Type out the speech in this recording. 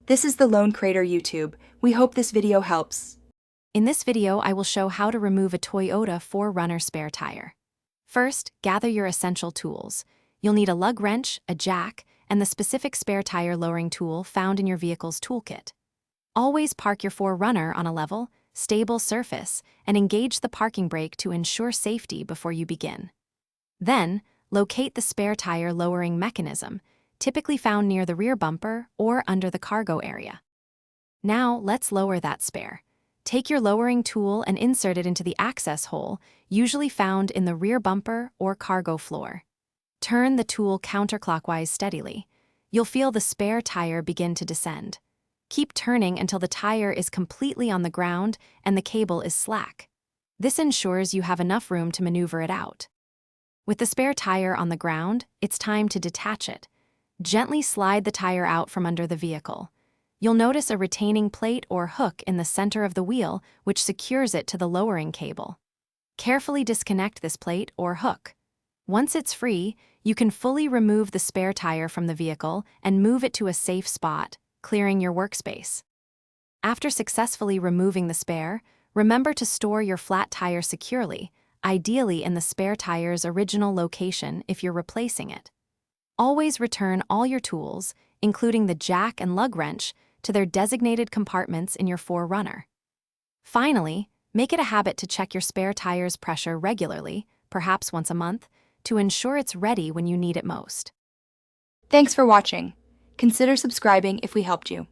This is the Lone Crater YouTube. We hope this video helps. In this video, I will show how to remove a Toyota 4Runner spare tire. First, gather your essential tools. You'll need a lug wrench, a jack, and the specific spare tire lowering tool found in your vehicle's toolkit. Always park your 4Runner on a level, stable surface, and engage the parking brake to ensure safety before you begin. Then, locate the spare tire lowering mechanism, typically found near the rear bumper or under the cargo area. Now, let's lower that spare. Take your lowering tool and insert it into the access hole, usually found in the rear bumper or cargo floor. Turn the tool counterclockwise steadily. You'll feel the spare tire begin to descend. Keep turning until the tire is completely on the ground and the cable is slack. This ensures you have enough room to maneuver it out. With the spare tire on the ground, it's time to detach it. Gently slide the tire out from under the vehicle. You'll notice a retaining plate or hook in the center of the wheel, which secures it to the lowering cable. Carefully disconnect this plate or hook. Once it's free, you can fully remove the spare tire from the vehicle and move it to a safe spot, clearing your workspace. After successfully removing the spare, remember to store your flat tire securely, ideally in the spare tire's original location if you're replacing it. Always return all your tools, including the jack and lug wrench, to their designated compartments in your 4Runner. Finally, make it a habit to check your spare tire's pressure regularly, perhaps once a month, to ensure it's ready when you need it most. Thanks for watching. Consider subscribing if we helped you.